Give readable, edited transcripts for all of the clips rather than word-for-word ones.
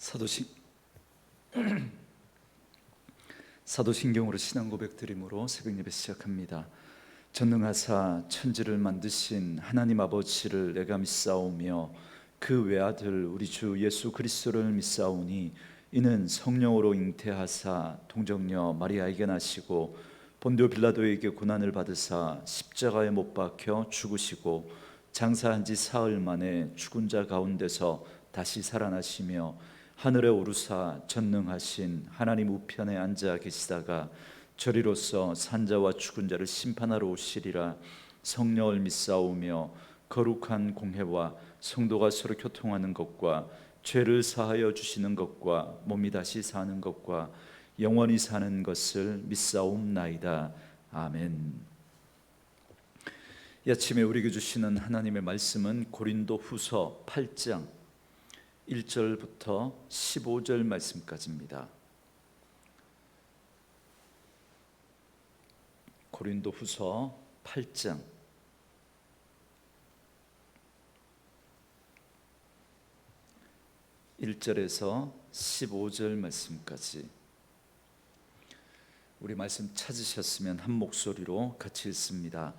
사도신 사도신경으로 신앙 고백 드림으로 새벽 예배 시작합니다. 전능하사 천지를 만드신 하나님 아버지를 내가 믿사오며 그 외아들 우리 주 예수 그리스도를 믿사오니 이는 성령으로 잉태하사 동정녀 마리아에게 나시고 본디오 빌라도에게 고난을 받으사 십자가에 못 박혀 죽으시고 장사한 지 사흘 만에 죽은 자 가운데서 다시 살아나시며 하늘에 오르사 전능하신 하나님 우편에 앉아 계시다가 저리로서 산자와 죽은 자를 심판하러 오시리라. 성령을 믿사오며 거룩한 공회와 성도가 서로 교통하는 것과 죄를 사하여 주시는 것과 몸이 다시 사는 것과 영원히 사는 것을 믿사옵나이다. 아멘. 이 아침에 우리에게 주시는 하나님의 말씀은 고린도 후서 8장 1절부터 15절 말씀까지입니다. 고린도 후서 8장 1절에서 15절 말씀까지. 우리 말씀 찾으셨으면 한 목소리로 같이 읽습니다.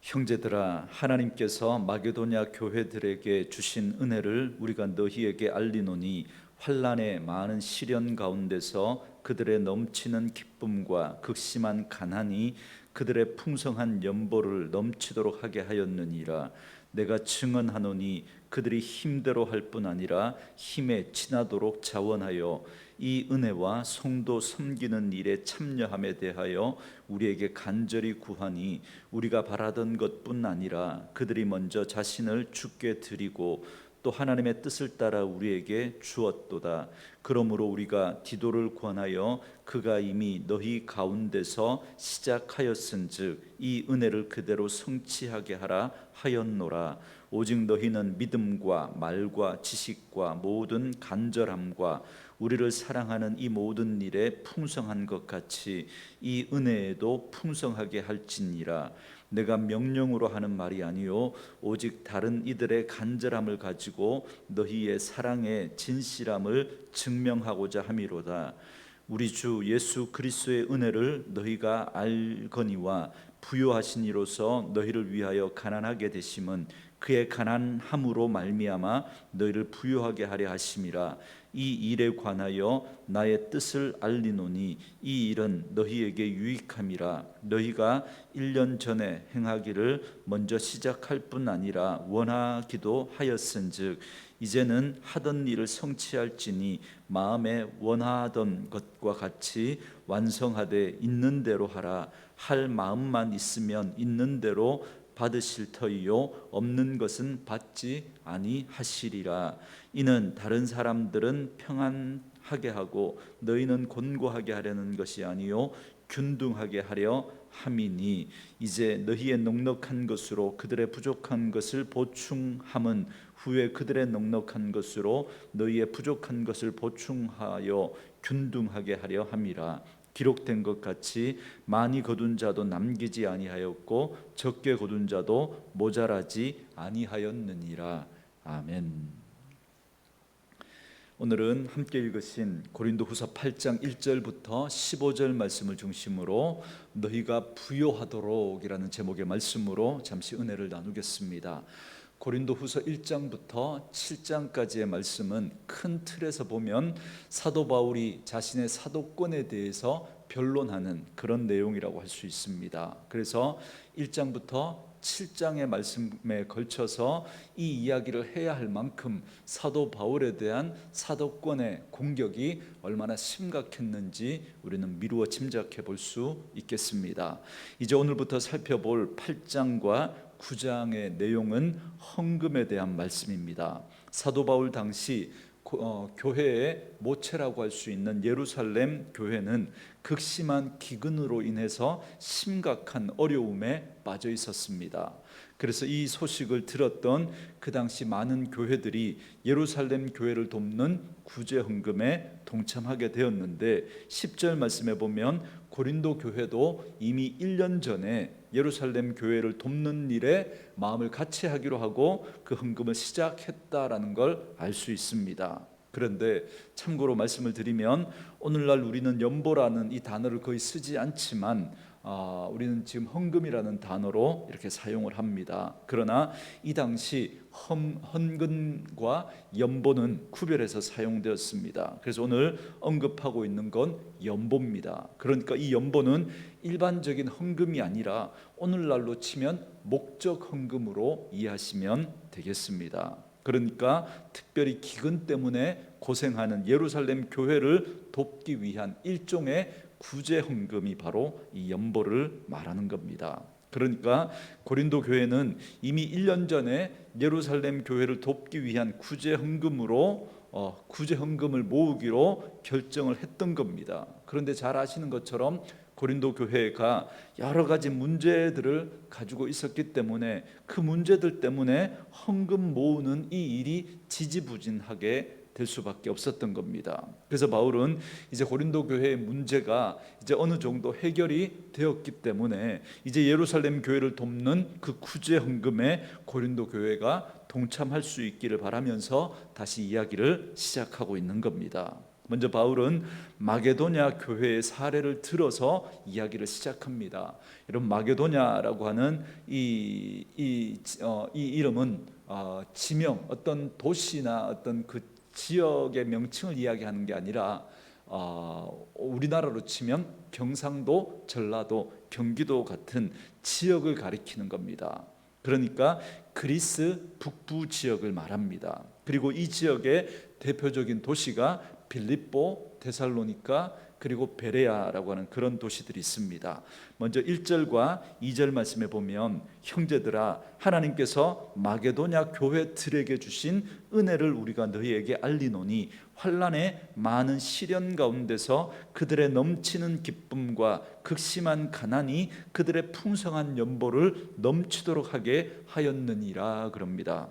형제들아, 하나님께서 마게도냐 교회들에게 주신 은혜를 우리가 너희에게 알리노니 환난의 많은 시련 가운데서 그들의 넘치는 기쁨과 극심한 가난이 그들의 풍성한 연보를 넘치도록 하게 하였느니라. 내가 증언하노니 그들이 힘대로 할 뿐 아니라 힘에 지나도록 자원하여 이 은혜와 성도 섬기는 일에 참여함에 대하여 우리에게 간절히 구하니 우리가 바라던 것뿐 아니라 그들이 먼저 자신을 주께 드리고 또 하나님의 뜻을 따라 우리에게 주었도다. 그러므로 우리가 디도를 권하여 그가 이미 너희 가운데서 시작하였은즉 이 은혜를 그대로 성취하게 하라 하였노라. 오직 너희는 믿음과 말과 지식과 모든 간절함과 우리를 사랑하는 이 모든 일에 풍성한 것 같이 이 은혜에도 풍성하게 할지니라. 내가 명령으로 하는 말이 아니요 오직 다른 이들의 간절함을 가지고 너희의 사랑의 진실함을 증명하고자 함이로다. 우리 주 예수 그리스도의 은혜를 너희가 알거니와 부요하신 이로서 너희를 위하여 가난하게 되심은 그의 가난함으로 말미암아 너희를 부요하게 하려 하심이라. 이 일에 관하여 나의 뜻을 알리노니 이 일은 너희에게 유익함이라. 너희가 1년 전에 행하기를 먼저 시작할 뿐 아니라 원하기도 하였은즉 이제는 하던 일을 성취할지니 마음에 원하던 것과 같이 완성하되 있는 대로 하라. 할 마음만 있으면 있는 대로 받으실 터이요 없는 것은 받지 아니하시리라. 이는 다른 사람들은 평안하게 하고 너희는 곤고하게 하려는 것이 아니요 균등하게 하려 함이니 이제 너희의 넉넉한 것으로 그들의 부족한 것을 보충함은 후에 그들의 넉넉한 것으로 너희의 부족한 것을 보충하여 균등하게 하려 함이라. 기록된 것 같이 많이 거둔 자도 남기지 아니하였고 적게 거둔 자도 모자라지 아니하였느니라. 아멘. 오늘은 함께 읽으신 고린도후서 8장 1절부터 15절 말씀을 중심으로 너희가 부요하도록 이라는 제목의 말씀으로 잠시 은혜를 나누겠습니다. 고린도후서 1장부터 7장까지의 말씀은 큰 틀에서 보면 사도 바울이 자신의 사도권에 대해서 변론하는 그런 내용이라고 할 수 있습니다. 그래서 1장부터 7장의 말씀에 걸쳐서 이 이야기를 해야 할 만큼 사도 바울에 대한 사도권의 공격이 얼마나 심각했는지 우리는 미루어 짐작해 볼 수 있겠습니다. 이제 오늘부터 살펴볼 8장과 9장의 내용은 헌금에 대한 말씀입니다. 사도 바울 당시 교회의 모체라고 할 수 있는 예루살렘 교회는 극심한 기근으로 인해서 심각한 어려움에 빠져 있었습니다. 그래서 이 소식을 들었던 그 당시 많은 교회들이 예루살렘 교회를 돕는 구제 헌금에 동참하게 되었는데 10절 말씀에 보면 고린도 교회도 이미 1년 전에 예루살렘 교회를 돕는 일에 마음을 같이 하기로 하고 그 헌금을 시작했다라는 걸 알 수 있습니다. 그런데 참고로 말씀을 드리면 오늘날 우리는 연보라는 이 단어를 거의 쓰지 않지만 우리는 지금 헌금이라는 단어로 이렇게 사용을 합니다. 그러나 이 당시 헌금과 연보는 구별해서 사용되었습니다. 그래서 오늘 언급하고 있는 건 연보입니다. 그러니까 이 연보는 일반적인 헌금이 아니라 오늘날로 치면 목적 헌금으로 이해하시면 되겠습니다. 그러니까 특별히 기근 때문에 고생하는 예루살렘 교회를 돕기 위한 일종의 구제 헌금이 바로 이 연보를 말하는 겁니다. 그러니까 고린도 교회는 이미 1년 전에 예루살렘 교회를 돕기 위한 구제 헌금으로 구제 헌금을 모으기로 결정을 했던 겁니다. 그런데 잘 아시는 것처럼 고린도 교회가 여러 가지 문제들을 가지고 있었기 때문에 그 문제들 때문에 헌금 모으는 이 일이 지지부진하게 될 수밖에 없었던 겁니다. 그래서 바울은 이제 고린도 교회의 문제가 이제 어느 정도 해결이 되었기 때문에 이제 예루살렘 교회를 돕는 그 구제 헌금에 고린도 교회가 동참할 수 있기를 바라면서 다시 이야기를 시작하고 있는 겁니다. 먼저 바울은 마게도냐 교회의 사례를 들어서 이야기를 시작합니다. 여러분, 마게도냐라고 하는 이 이름은 지명, 어떤 도시나 어떤 그 지역의 명칭을 이야기하는 게 아니라 우리나라로 치면 경상도, 전라도, 경기도 같은 지역을 가리키는 겁니다. 그러니까 그리스 북부 지역을 말합니다. 그리고 이 지역의 대표적인 도시가 빌립보, 데살로니가, 그리고 베레아라고 하는 그런 도시들이 있습니다. 먼저 1절과 2절 말씀에 보면 형제들아 하나님께서 마게도냐 교회들에게 주신 은혜를 우리가 너희에게 알리노니 환난의 많은 시련 가운데서 그들의 넘치는 기쁨과 극심한 가난이 그들의 풍성한 연보를 넘치도록 하게 하였느니라 그럽니다.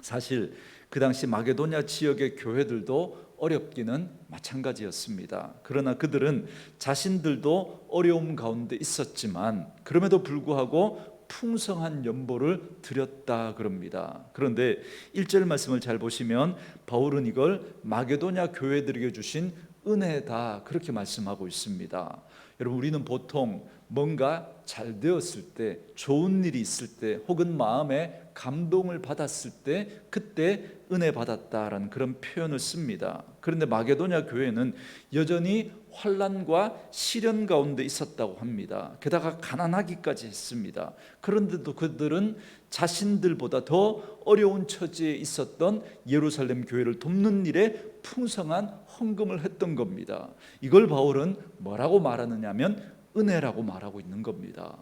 사실 그 당시 마게도냐 지역의 교회들도 어렵기는 마찬가지였습니다. 그러나 그들은 자신들도 어려움 가운데 있었지만 그럼에도 불구하고 풍성한 연보를 드렸다 그럽니다. 그런데 1절 말씀을 잘 보시면 바울은 이걸 마게도냐 교회들에게 주신 은혜다 그렇게 말씀하고 있습니다. 여러분, 우리는 보통 뭔가 잘 되었을 때, 좋은 일이 있을 때, 혹은 마음에 감동을 받았을 때 그때 은혜 받았다라는 그런 표현을 씁니다. 그런데 마게도냐 교회는 여전히 환난과 시련 가운데 있었다고 합니다. 게다가 가난하기까지 했습니다. 그런데도 그들은 자신들보다 더 어려운 처지에 있었던 예루살렘 교회를 돕는 일에 풍성한 헌금을 했던 겁니다. 이걸 바울은 뭐라고 말하느냐면 은혜라고 말하고 있는 겁니다.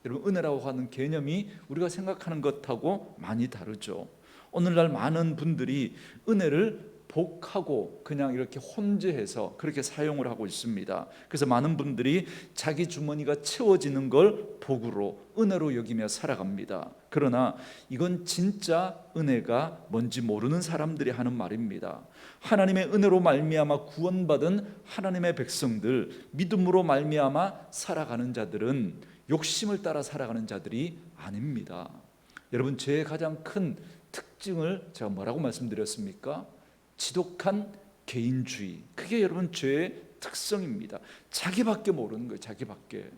여러분, 은혜라고 하는 개념이 우리가 생각하는 것하고 많이 다르죠. 오늘날 많은 분들이 은혜를 복하고 그냥 이렇게 혼재해서 그렇게 사용을 하고 있습니다. 그래서 많은 분들이 자기 주머니가 채워지는 걸 복으로, 은혜로 여기며 살아갑니다. 그러나 이건 진짜 은혜가 뭔지 모르는 사람들이 하는 말입니다. 하나님의 은혜로 말미암아 구원받은 하나님의 백성들, 믿음으로 말미암아 살아가는 자들은 욕심을 따라 살아가는 자들이 아닙니다. 여러분, 죄의 가장 큰 특징을 제가 뭐라고 말씀드렸습니까? 지독한 개인주의. 그게 여러분 죄의 특성입니다. 자기밖에 모르는 거예요. 자기밖에.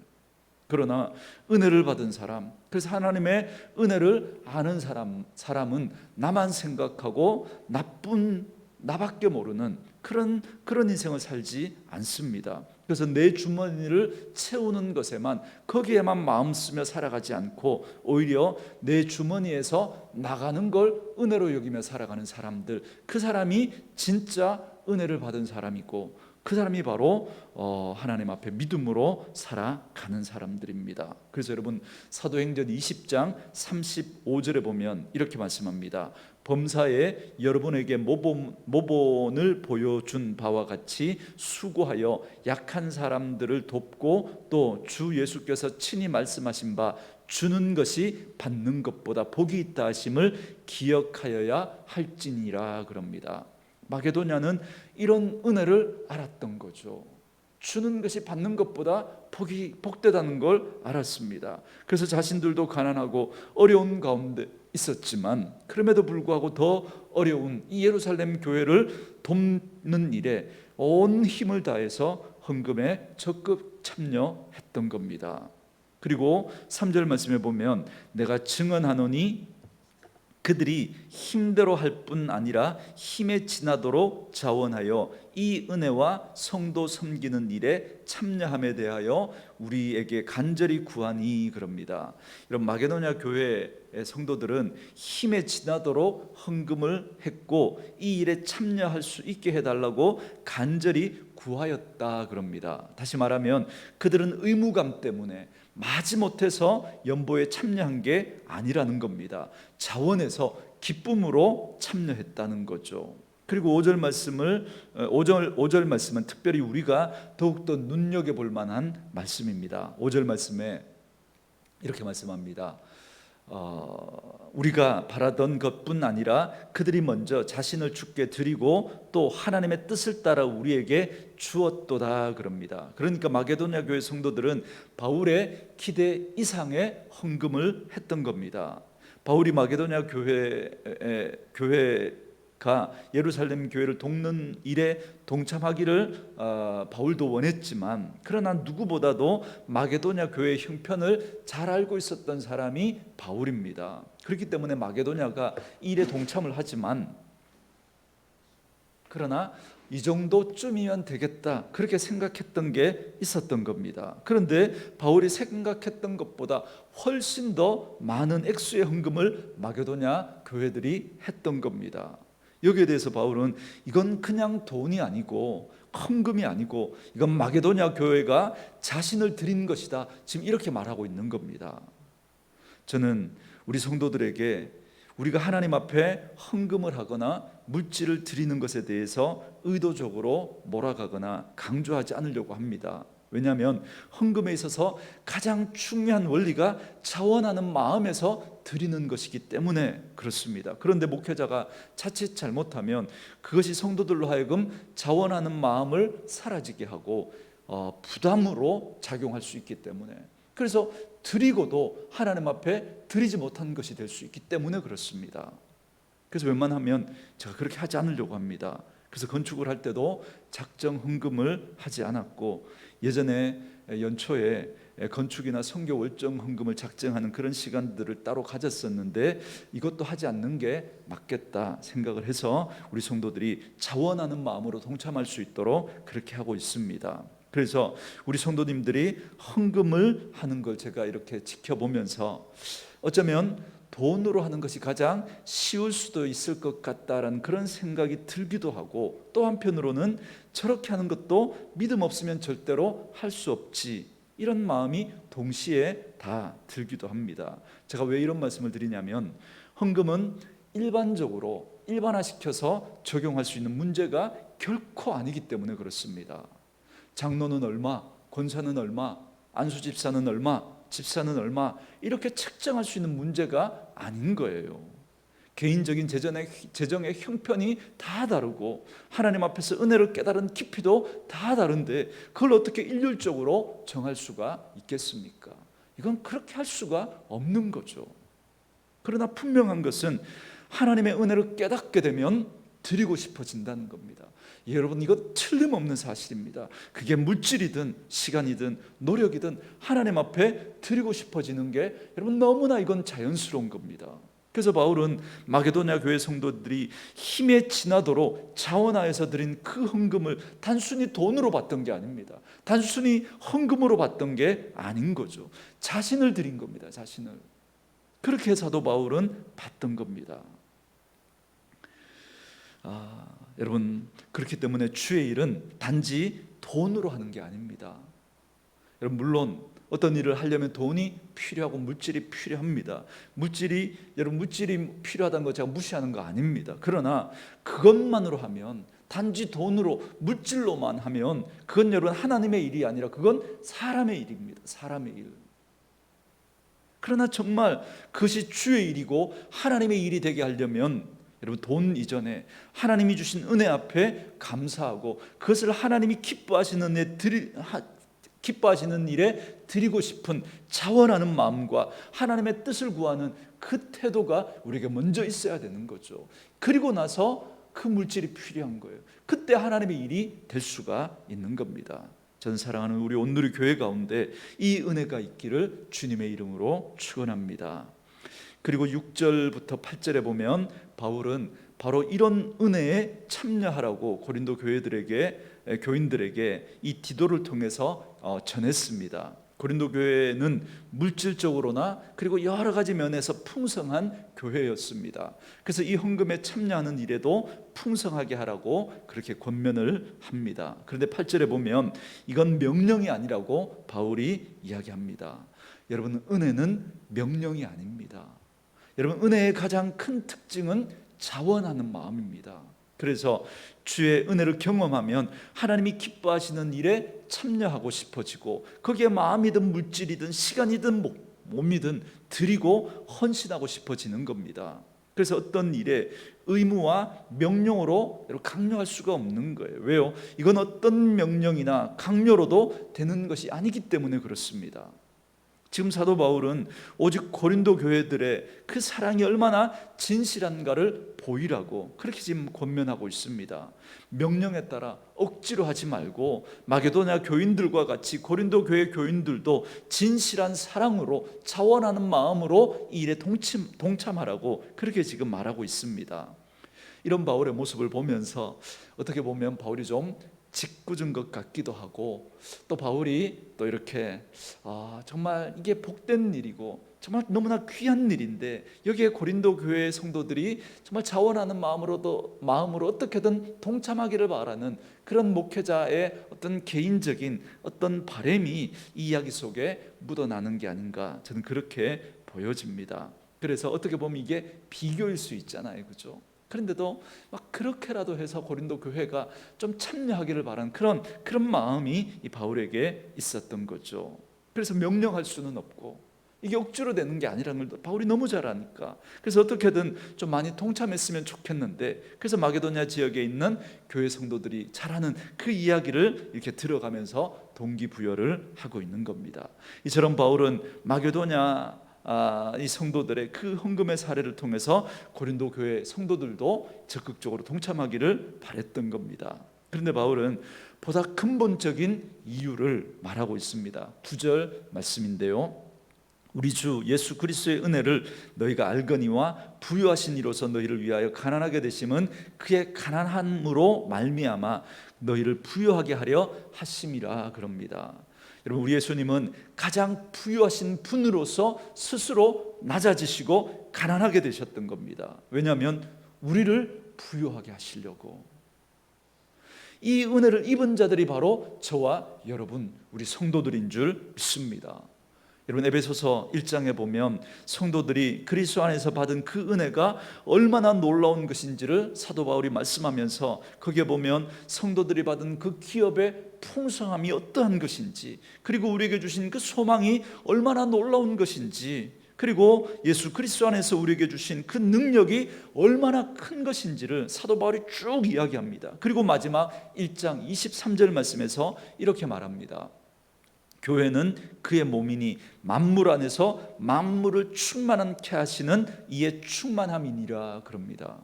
그러나 은혜를 받은 사람, 그래서 하나님의 은혜를 아는 사람은 나만 생각하고 나쁜 나밖에 모르는 그런 인생을 살지 않습니다. 그래서 내 주머니를 채우는 것에만, 거기에만 마음 쓰며 살아가지 않고 오히려 내 주머니에서 나가는 걸 은혜로 여기며 살아가는 사람들, 그 사람이 진짜 은혜를 받은 사람이고 그 사람이 바로 하나님 앞에 믿음으로 살아가는 사람들입니다. 그래서 여러분, 사도행전 20장 35절에 보면 이렇게 말씀합니다. 범사에 여러분에게 모본을 보여준 바와 같이 수고하여 약한 사람들을 돕고 또 주 예수께서 친히 말씀하신 바 주는 것이 받는 것보다 복이 있다 하심을 기억하여야 할지니라 그럽니다. 마게도냐는 이런 은혜를 알았던 거죠. 주는 것이 받는 것보다 복되다는 걸 알았습니다. 그래서 자신들도 가난하고 어려운 가운데 있었지만 그럼에도 불구하고 더 어려운 이 예루살렘 교회를 돕는 일에 온 힘을 다해서 헌금에 적극 참여했던 겁니다. 그리고 3절 말씀에 보면 내가 증언하노니 그들이 힘대로 할 뿐 아니라 힘에 지나도록 자원하여 이 은혜와 성도 섬기는 일에 참여함에 대하여 우리에게 간절히 구하니 그럽니다. 이런 마게도냐 교회의 성도들은 힘에 지나도록 헌금을 했고 이 일에 참여할 수 있게 해달라고 간절히 구하였다 그럽니다. 다시 말하면 그들은 의무감 때문에 마지못해서 연보에 참여한 게 아니라는 겁니다. 자원해서 기쁨으로 참여했다는 거죠. 그리고 5절 말씀은 특별히 우리가 더욱더 눈여겨볼 만한 말씀입니다. 5절 말씀에 이렇게 말씀합니다. 우리가 바라던 것뿐 아니라 그들이 먼저 자신을 주께 드리고 또 하나님의 뜻을 따라 우리에게 주었도다 그럽니다. 그러니까 마게도냐 교회 성도들은 바울의 기대 이상의 헌금을 했던 겁니다. 바울이 마게도냐 교회가 예루살렘 교회를 돕는 일에 동참하기를 바울도 원했지만 그러나 누구보다도 마게도냐 교회의 형편을 잘 알고 있었던 사람이 바울입니다. 그렇기 때문에 마게도냐가 이 일에 동참을 하지만 그러나 이 정도쯤이면 되겠다 그렇게 생각했던 게 있었던 겁니다. 그런데 바울이 생각했던 것보다 훨씬 더 많은 액수의 헌금을 마게도냐 교회들이 했던 겁니다. 여기에 대해서 바울은 이건 그냥 돈이 아니고 헌금이 아니고 이건 마게도냐 교회가 자신을 드린 것이다 지금 이렇게 말하고 있는 겁니다. 저는 우리 성도들에게 우리가 하나님 앞에 헌금을 하거나 물질을 드리는 것에 대해서 의도적으로 몰아가거나 강조하지 않으려고 합니다. 왜냐하면 헌금에 있어서 가장 중요한 원리가 자원하는 마음에서 드리는 것이기 때문에 그렇습니다. 그런데 목회자가 자칫 잘못하면 그것이 성도들로 하여금 자원하는 마음을 사라지게 하고 부담으로 작용할 수 있기 때문에, 그래서 드리고도 하나님 앞에 드리지 못한 것이 될 수 있기 때문에 그렇습니다. 그래서 웬만하면 제가 그렇게 하지 않으려고 합니다. 그래서 건축을 할 때도 작정 헌금을 하지 않았고, 예전에 연초에 건축이나 선교 월정 헌금을 작정하는 그런 시간들을 따로 가졌었는데 이것도 하지 않는 게 맞겠다 생각을 해서 우리 성도들이 자원하는 마음으로 동참할 수 있도록 그렇게 하고 있습니다. 그래서 우리 성도님들이 헌금을 하는 걸 제가 이렇게 지켜보면서 어쩌면 돈으로 하는 것이 가장 쉬울 수도 있을 것 같다라는 그런 생각이 들기도 하고, 또 한편으로는 저렇게 하는 것도 믿음 없으면 절대로 할 수 없지, 이런 마음이 동시에 다 들기도 합니다. 제가 왜 이런 말씀을 드리냐면, 헌금은 일반적으로 일반화시켜서 적용할 수 있는 문제가 결코 아니기 때문에 그렇습니다. 장로는 얼마, 권사는 얼마, 안수집사는 얼마, 집사는 얼마, 이렇게 책정할 수 있는 문제가 아닌 거예요. 개인적인 재정의 형편이 다 다르고 하나님 앞에서 은혜를 깨달은 깊이도 다 다른데 그걸 어떻게 일률적으로 정할 수가 있겠습니까? 이건 그렇게 할 수가 없는 거죠. 그러나 분명한 것은 하나님의 은혜를 깨닫게 되면 드리고 싶어진다는 겁니다. 여러분, 이거 틀림없는 사실입니다. 그게 물질이든 시간이든 노력이든 하나님 앞에 드리고 싶어지는 게 여러분 너무나 이건 자연스러운 겁니다. 그래서 바울은 마게도냐 교회 성도들이 힘에 지나도록 자원하여서 드린 그 헌금을 단순히 돈으로 받던 게 아닙니다. 단순히 헌금으로 받던 게 아닌 거죠. 자신을 드린 겁니다. 자신을. 그렇게 해서 사도 바울은 받던 겁니다. 여러분, 그렇기 때문에 주의 일은 단지 돈으로 하는 게 아닙니다. 여러분, 물론 어떤 일을 하려면 돈이 필요하고 물질이 필요합니다. 물질이 필요하다는 거 제가 무시하는 거 아닙니다. 그러나 그것만으로 하면, 단지 돈으로 물질로만 하면 그건 여러분 하나님의 일이 아니라 그건 사람의 일입니다. 사람의 일. 그러나 정말 그것이 주의 일이고 하나님의 일이 되게 하려면 여러분, 돈 이전에 하나님이 주신 은혜 앞에 감사하고 그것을 하나님이 기뻐하시는 일에 드리고 싶은 자원하는 마음과 하나님의 뜻을 구하는 그 태도가 우리에게 먼저 있어야 되는 거죠. 그리고 나서 그 물질이 필요한 거예요. 그때 하나님의 일이 될 수가 있는 겁니다. 전 사랑하는 우리 온누리 교회 가운데 이 은혜가 있기를 주님의 이름으로 축원합니다. 그리고 6절부터 8절에 보면 바울은 바로 이런 은혜에 참여하라고 고린도 교인들에게 이 디도를 통해서 전했습니다. 고린도 교회는 물질적으로나 그리고 여러 가지 면에서 풍성한 교회였습니다. 그래서 이 헌금에 참여하는 일에도 풍성하게 하라고 그렇게 권면을 합니다. 그런데 8절에 보면 이건 명령이 아니라고 바울이 이야기합니다. 여러분, 은혜는 명령이 아닙니다. 여러분, 은혜의 가장 큰 특징은 자원하는 마음입니다. 그래서 주의 은혜를 경험하면 하나님이 기뻐하시는 일에 참여하고 싶어지고 거기에 마음이든 물질이든 시간이든 몸이든 드리고 헌신하고 싶어지는 겁니다. 그래서 어떤 일에 의무와 명령으로 강요할 수가 없는 거예요. 왜요? 이건 어떤 명령이나 강요로도 되는 것이 아니기 때문에 그렇습니다. 지금 사도 바울은 오직 고린도 교회들의 그 사랑이 얼마나 진실한가를 보이라고 그렇게 지금 권면하고 있습니다. 명령에 따라 억지로 하지 말고 마게도냐 교인들과 같이 고린도 교회 교인들도 진실한 사랑으로 자원하는 마음으로 이 일에 동참하라고 그렇게 지금 말하고 있습니다. 이런 바울의 모습을 보면서 어떻게 보면 바울이 좀 짓궂은 것 같기도 하고, 또 바울이 또 이렇게 정말 이게 복된 일이고 정말 너무나 귀한 일인데 여기에 고린도 교회의 성도들이 정말 자원하는 마음으로 어떻게든 동참하기를 바라는 그런 목회자의 어떤 개인적인 어떤 바람이 이 이야기 속에 묻어나는 게 아닌가, 저는 그렇게 보여집니다. 그래서 어떻게 보면 이게 비교일 수 있잖아요, 그죠? 그런데도 막 그렇게라도 해서 고린도 교회가 좀 참여하기를 바라는 그런 마음이 이 바울에게 있었던 거죠. 그래서 명령할 수는 없고 이게 억지로 되는 게 아니라는 걸 바울이 너무 잘 아니까, 그래서 어떻게든 좀 많이 동참했으면 좋겠는데, 그래서 마게도냐 지역에 있는 교회 성도들이 잘하는 그 이야기를 이렇게 들어가면서 동기부여를 하고 있는 겁니다. 이처럼 바울은 마게도냐 이 성도들의 그 헌금의 사례를 통해서 고린도 교회 성도들도 적극적으로 동참하기를 바랬던 겁니다. 그런데 바울은 보다 근본적인 이유를 말하고 있습니다. 9절 말씀인데요, 우리 주 예수 그리스도의 은혜를 너희가 알거니와 부유하신 이로서 너희를 위하여 가난하게 되심은 그의 가난함으로 말미암아 너희를 부유하게 하려 하심이라 그럽니다. 여러분, 우리 예수님은 가장 부유하신 분으로서 스스로 낮아지시고 가난하게 되셨던 겁니다. 왜냐하면 우리를 부유하게 하시려고. 이 은혜를 입은 자들이 바로 저와 여러분, 우리 성도들인 줄 믿습니다. 여러분, 에베소서 1장에 보면 성도들이 그리스도 안에서 받은 그 은혜가 얼마나 놀라운 것인지를 사도 바울이 말씀하면서, 거기에 보면 성도들이 받은 그 기업의 풍성함이 어떠한 것인지, 그리고 우리에게 주신 그 소망이 얼마나 놀라운 것인지, 그리고 예수 그리스도 안에서 우리에게 주신 그 능력이 얼마나 큰 것인지를 사도 바울이 쭉 이야기합니다. 그리고 마지막 1장 23절 말씀에서 이렇게 말합니다. 교회는 그의 몸이니 만물 안에서 만물을 충만케 하시는 이의 충만함이니라 그럽니다.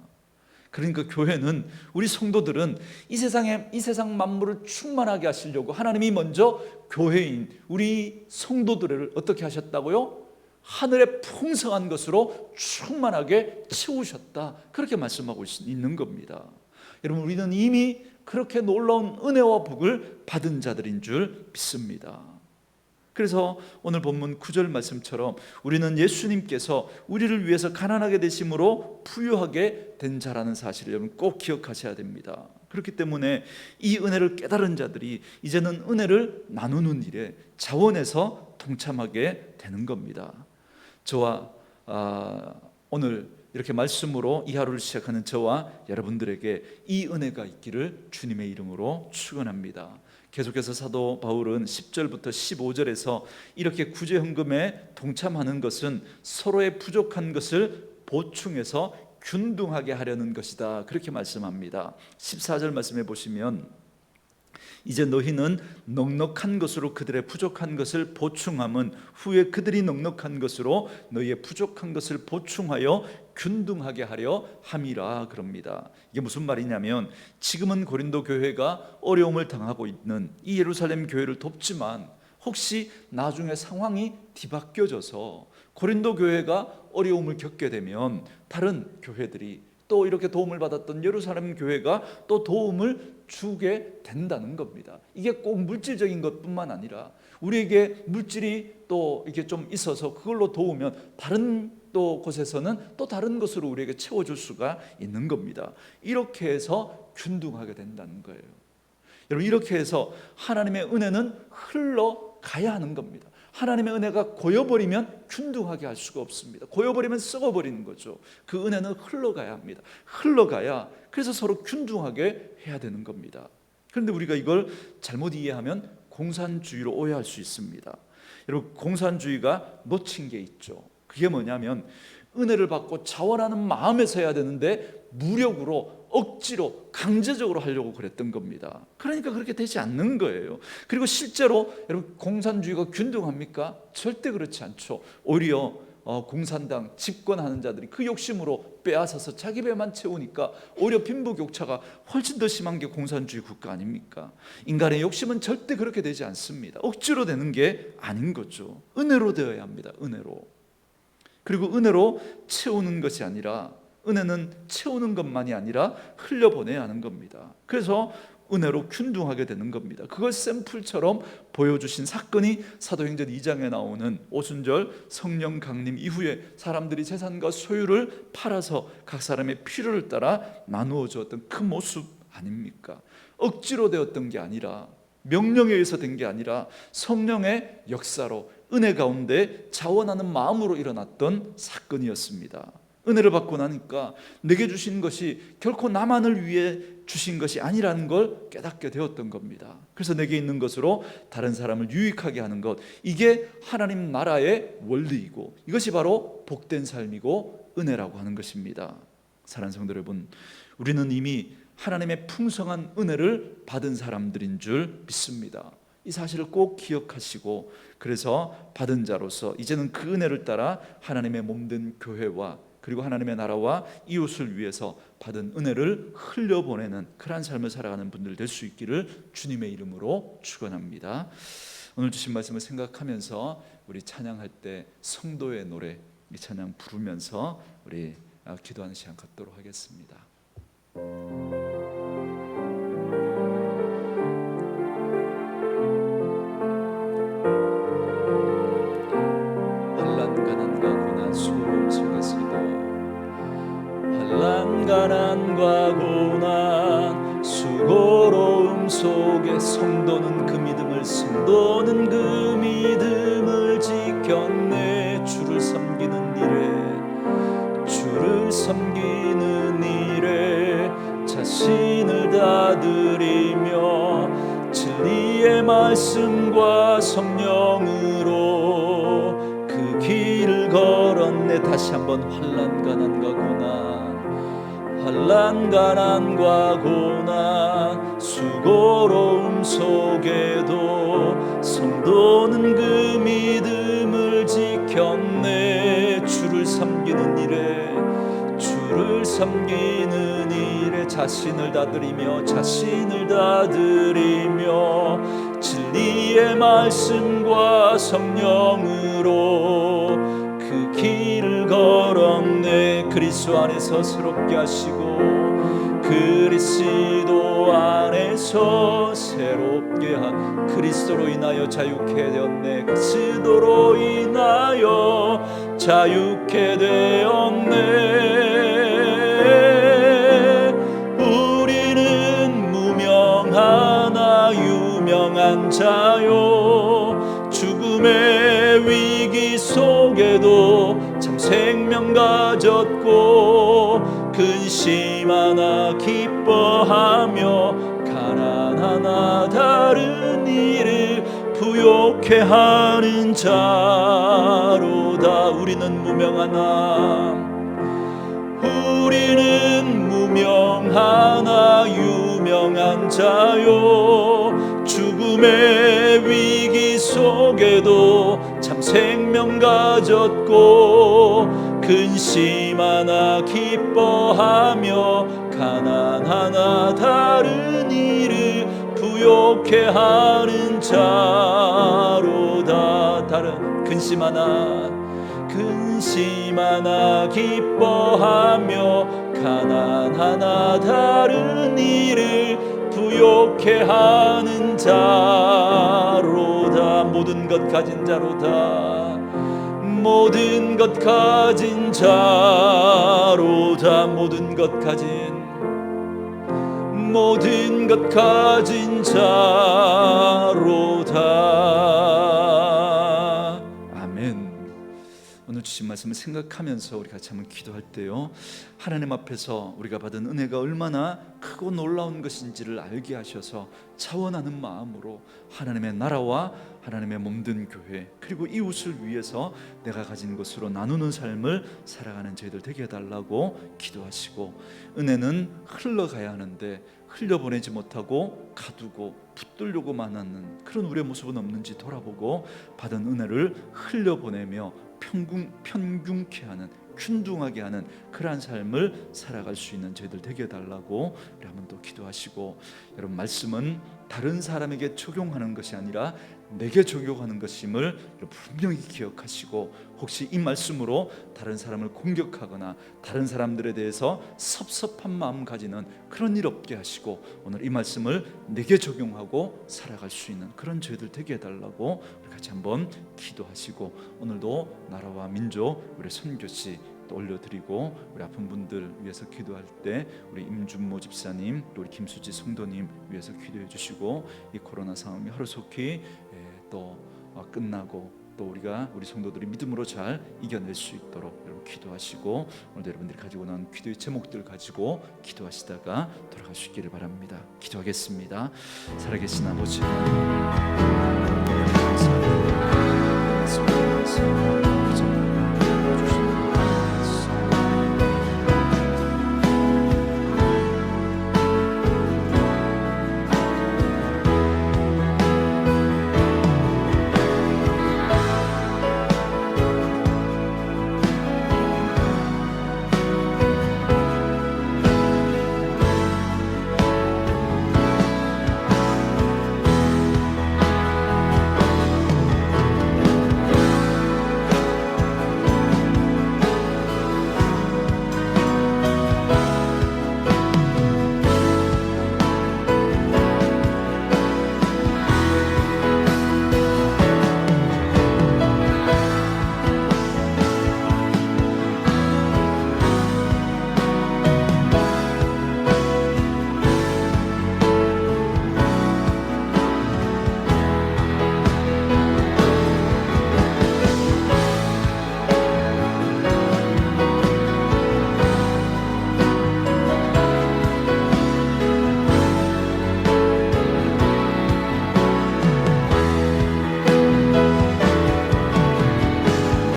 그러니까 교회는, 우리 성도들은 이 세상 만물을 충만하게 하시려고 하나님이 먼저 교회인 우리 성도들을 어떻게 하셨다고요? 하늘의 풍성한 것으로 충만하게 채우셨다, 그렇게 말씀하고 있는 겁니다. 여러분, 우리는 이미 그렇게 놀라운 은혜와 복을 받은 자들인 줄 믿습니다. 그래서 오늘 본문 9절 말씀처럼 우리는 예수님께서 우리를 위해서 가난하게 되심으로 부유하게 된 자라는 사실을 여러분 꼭 기억하셔야 됩니다. 그렇기 때문에 이 은혜를 깨달은 자들이 이제는 은혜를 나누는 일에 자원해서 동참하게 되는 겁니다. 저와 오늘 이렇게 말씀으로 이 하루를 시작하는 저와 여러분들에게 이 은혜가 있기를 주님의 이름으로 축원합니다. 계속해서 사도 바울은 10절부터 15절에서 이렇게 구제 헌금에 동참하는 것은 서로의 부족한 것을 보충해서 균등하게 하려는 것이다, 그렇게 말씀합니다. 14절 말씀해 보시면 이제 너희는 넉넉한 것으로 그들의 부족한 것을 보충함은 후에 그들이 넉넉한 것으로 너희의 부족한 것을 보충하여 균등하게 하려 함이라 그럽니다. 이게 무슨 말이냐면 지금은 고린도 교회가 어려움을 당하고 있는 이 예루살렘 교회를 돕지만 혹시 나중에 상황이 뒤바뀌어져서 고린도 교회가 어려움을 겪게 되면 다른 교회들이 또 이렇게 도움을 받았던 예루살렘 교회가 또 도움을 주게 된다는 겁니다. 이게 꼭 물질적인 것뿐만 아니라 우리에게 물질이 또 이렇게 좀 있어서 그걸로 도우면 다른 또 곳에서는 또 다른 것으로 우리에게 채워줄 수가 있는 겁니다. 이렇게 해서 균등하게 된다는 거예요. 여러분, 이렇게 해서 하나님의 은혜는 흘러가야 하는 겁니다. 하나님의 은혜가 고여버리면 균등하게 할 수가 없습니다. 고여버리면 썩어버리는 거죠. 그 은혜는 흘러가야 합니다. 흘러가야 그래서 서로 균등하게 해야 되는 겁니다. 그런데 우리가 이걸 잘못 이해하면 공산주의로 오해할 수 있습니다. 여러분, 공산주의가 놓친 게 있죠. 그게 뭐냐면 은혜를 받고 자원하는 마음에서 해야 되는데 무력으로 억지로 강제적으로 하려고 그랬던 겁니다. 그러니까 그렇게 되지 않는 거예요. 그리고 실제로 여러분, 공산주의가 균등합니까? 절대 그렇지 않죠. 오히려 공산당 집권하는 자들이 그 욕심으로 빼앗아서 자기 배만 채우니까 오히려 빈부격차가 훨씬 더 심한 게 공산주의 국가 아닙니까? 인간의 욕심은 절대 그렇게 되지 않습니다. 억지로 되는 게 아닌 거죠. 은혜로 되어야 합니다. 은혜로. 그리고 은혜로 채우는 것이 아니라, 은혜는 채우는 것만이 아니라 흘려보내야 하는 겁니다. 그래서 은혜로 균등하게 되는 겁니다. 그걸 샘플처럼 보여주신 사건이 사도행전 2장에 나오는 오순절 성령 강림 이후에 사람들이 재산과 소유를 팔아서 각 사람의 필요를 따라 나누어 주었던 그 모습 아닙니까? 억지로 되었던 게 아니라, 명령에 의해서 된 게 아니라 성령의 역사로 은혜 가운데 자원하는 마음으로 일어났던 사건이었습니다. 은혜를 받고 나니까 내게 주신 것이 결코 나만을 위해 주신 것이 아니라는 걸 깨닫게 되었던 겁니다. 그래서 내게 있는 것으로 다른 사람을 유익하게 하는 것, 이게 하나님 나라의 원리이고 이것이 바로 복된 삶이고 은혜라고 하는 것입니다. 사랑하는 성도 여러분, 우리는 이미 하나님의 풍성한 은혜를 받은 사람들인 줄 믿습니다. 이 사실을 꼭 기억하시고, 그래서 받은 자로서 이제는 그 은혜를 따라 하나님의 몸된 교회와 그리고 하나님의 나라와 이웃을 위해서 받은 은혜를 흘려보내는 그러한 삶을 살아가는 분들 될 수 있기를 주님의 이름으로 축원합니다. 오늘 주신 말씀을 생각하면서 우리 찬양할 때 성도의 노래, 이 찬양 부르면서 우리 기도하는 시간 갖도록 하겠습니다. 가난과 고난 수고로움 속에 성도는 그 믿음을 지켰네. 주를 섬기는 일에 자신을 다 드리며 진리의 말씀과 성령으로 그 길을 걸었네. 다시 한번 환난 가난과 고난 수고로움 속에도 성도는 그 믿음을 지켰네. 주를 섬기는 일에 자신을 다 드리며 진리의 말씀과 성령으로 그 길을 걸었네. 그리스도 안에서 새롭게 하시고 그리스도 안에서 새롭게 한 그리스도로 인하여 자유케 되었네. 그리스도로 인하여 자유케 되었네. 우리는 무명하나 유명한 자요. 죽음의 위기 속에도 참 생명 가졌고 근심하나 기뻐하며 가난하나 다른 이를 부욕해 하는 자로다. 우리는 무명하나 유명한 자요. 죽음의 위기 속에도 참 생명 가졌고 근심하나 기뻐하며 가난하나 다른 이를 부욕해 하는 자로다. 다른 근심하나 기뻐하며 가난하나 다른 이를 부욕해 하는 자로다. 모든 것 가진 자로다. 모든 것 가진 자로다. 모든 것 가진 자로다. 아멘. 오늘 주신 말씀을 생각하면서 우리 같이 한번 기도할 때요, 하나님 앞에서 우리가 받은 은혜가 얼마나 크고 놀라운 것인지를 알게 하셔서 차원하는 마음으로 하나님의 나라와 하나님의 몸된 교회 그리고 이웃을 위해서 내가 가진 것으로 나누는 삶을 살아가는 저희들 되게 해달라고 기도하시고, 은혜는 흘러가야 하는데 흘려보내지 못하고 가두고 붙들려고만 하는 그런 우리의 모습은 없는지 돌아보고 받은 은혜를 흘려보내며 편균케 하는, 균등하게 하는 그러한 삶을 살아갈 수 있는 저희들 되게 해달라고 우리 한번 또 기도하시고, 여러분 말씀은 다른 사람에게 적용하는 것이 아니라 내게 적용하는 것임을 분명히 기억하시고, 혹시 이 말씀으로 다른 사람을 공격하거나 다른 사람들에 대해서 섭섭한 마음 가지는 그런 일 없게 하시고, 오늘 이 말씀을 내게 적용하고 살아갈 수 있는 그런 저희들 되게 해달라고 우리 같이 한번 기도하시고, 오늘도 나라와 민족 우리 선교씨 또 올려드리고, 우리 아픈 분들 위해서 기도할 때 우리 임준모 집사님 또 우리 김수지 성도님 위해서 기도해 주시고, 이 코로나 상황이 하루속히 또 끝나고 또 우리가 우리 성도들이 믿음으로 잘 이겨낼 수 있도록 여러분 기도하시고, 오늘 여러분들이 가지고 나온 기도의 제목들 가지고 기도하시다가 돌아갈 수 있기를 바랍니다. 기도하겠습니다. 살아계신 아버지, 감사합니다.